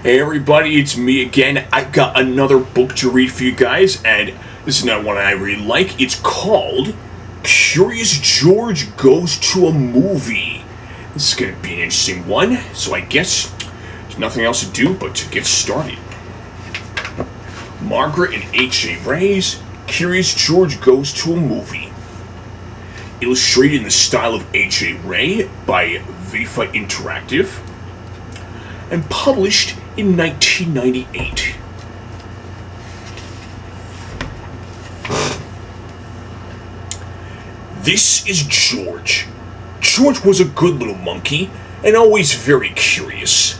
Hey everybody, it's me again. I've got another book to read for you guys, and this is not one I really like. It's called Curious George Goes to a Movie. This is going to be an interesting one, so I guess there's nothing else to do but to get started. Margaret and H.A. Ray's Curious George Goes to a Movie. Illustrated in the style of H.A. Ray by Vifa Interactive, and published in 1998. This is George. George was a good little monkey and always very curious.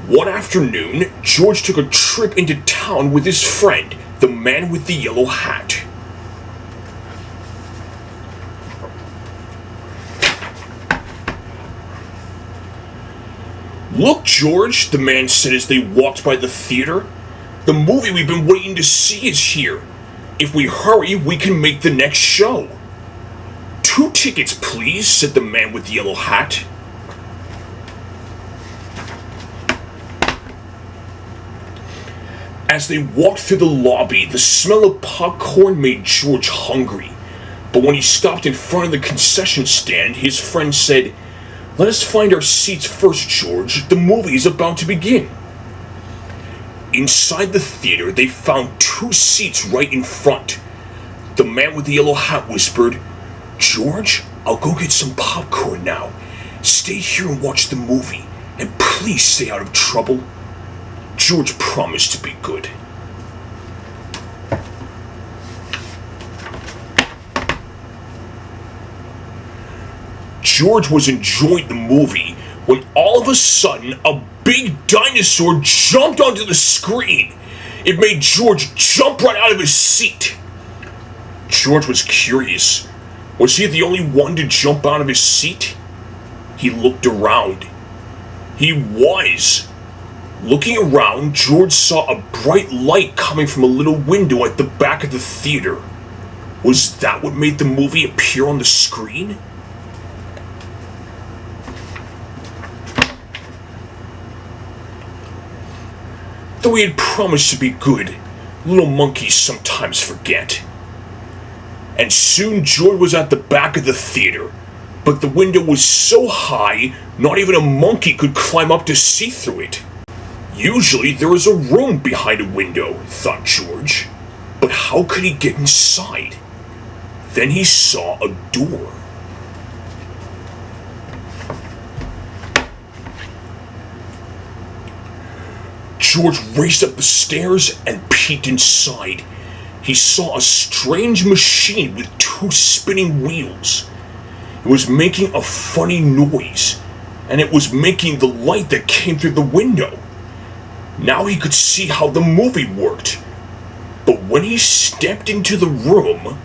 One afternoon, George took a trip into town with his friend, the man with the yellow hat. "Look, George," the man said as they walked by the theater. "The movie we've been waiting to see is here. If we hurry, we can make the next show." "2 tickets, please," said the man with the yellow hat. As they walked through the lobby, the smell of popcorn made George hungry. But when he stopped in front of the concession stand, his friend said, "Let us find our seats first, George. The movie is about to begin." Inside the theater, they found 2 seats right in front. The man with the yellow hat whispered, "George, I'll go get some popcorn now. Stay here and watch the movie, and please stay out of trouble." George promised to be good. George was enjoying the movie when all of a sudden a big dinosaur jumped onto the screen. It made George jump right out of his seat. George was curious. Was he the only one to jump out of his seat? He looked around. He was. Looking around, George saw a bright light coming from a little window at the back of the theater. Was that what made the movie appear on the screen? Though he had promised to be good, little monkeys sometimes forget. And soon George was at the back of the theater, but the window was so high, not even a monkey could climb up to see through it. Usually there is a room behind a window, thought George, but how could he get inside? Then he saw a door. George raced up the stairs and peeked inside. He saw a strange machine with 2 spinning wheels. It was making a funny noise, and it was making the light that came through the window. Now he could see how the movie worked. But when he stepped into the room,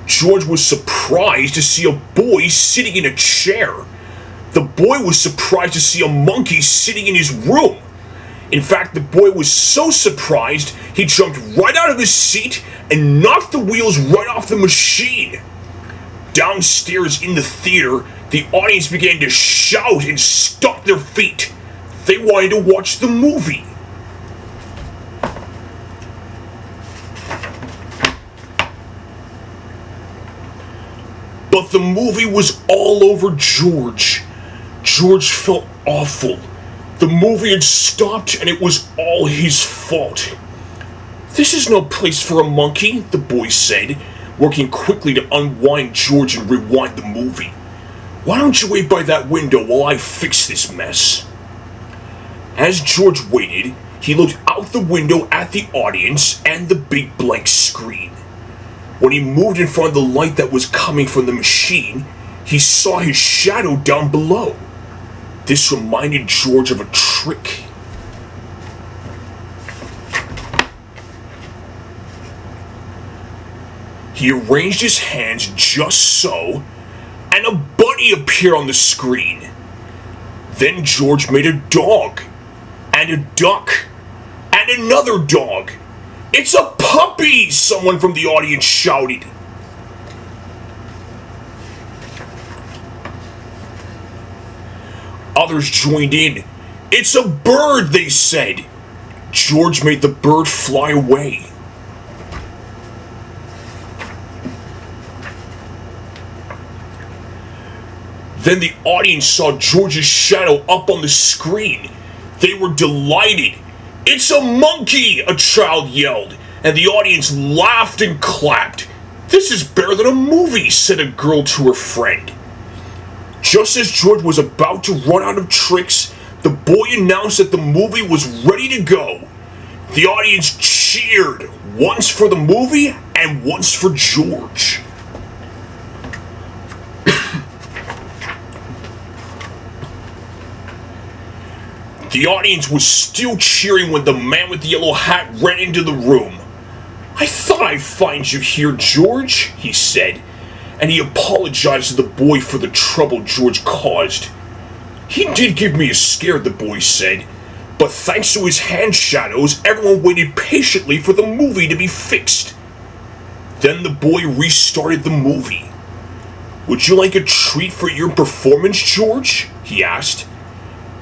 George was surprised to see a boy sitting in a chair. The boy was surprised to see a monkey sitting in his room. In fact, the boy was so surprised, he jumped right out of his seat and knocked the wheels right off the machine. Downstairs in the theater, the audience began to shout and stomp their feet. They wanted to watch the movie. But the movie was all over George. George felt awful. The movie had stopped and it was all his fault. "This is no place for a monkey," the boy said, working quickly to unwind George and rewind the movie. "Why don't you wait by that window while I fix this mess?" As George waited, he looked out the window at the audience and the big blank screen. When he moved in front of the light that was coming from the machine, he saw his shadow down below. This reminded George of a trick. He arranged his hands just so, and a bunny appeared on the screen. Then George made a dog, and a duck, and another dog. "It's a puppy!" someone from the audience shouted. Others joined in. "It's a bird," they said. George made the bird fly away. Then the audience saw George's shadow up on the screen. They were delighted. "It's a monkey," a child yelled, and the audience laughed and clapped. "This is better than a movie," said a girl to her friend. Just as George was about to run out of tricks, the boy announced that the movie was ready to go. The audience cheered, once for the movie and once for George. The audience was still cheering when the man with the yellow hat ran into the room. "I thought I'd find you here, George," he said, and he apologized to the boy for the trouble George caused. "He did give me a scare," the boy said, "but thanks to his hand shadows, everyone waited patiently for the movie to be fixed." Then the boy restarted the movie. "Would you like a treat for your performance, George?" he asked.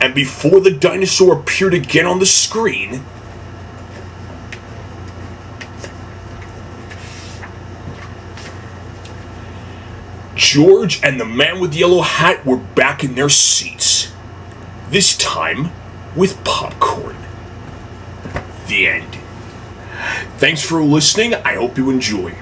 And before the dinosaur appeared again on the screen, George and the man with the yellow hat were back in their seats. This time with popcorn. The end. Thanks for listening. I hope you enjoy.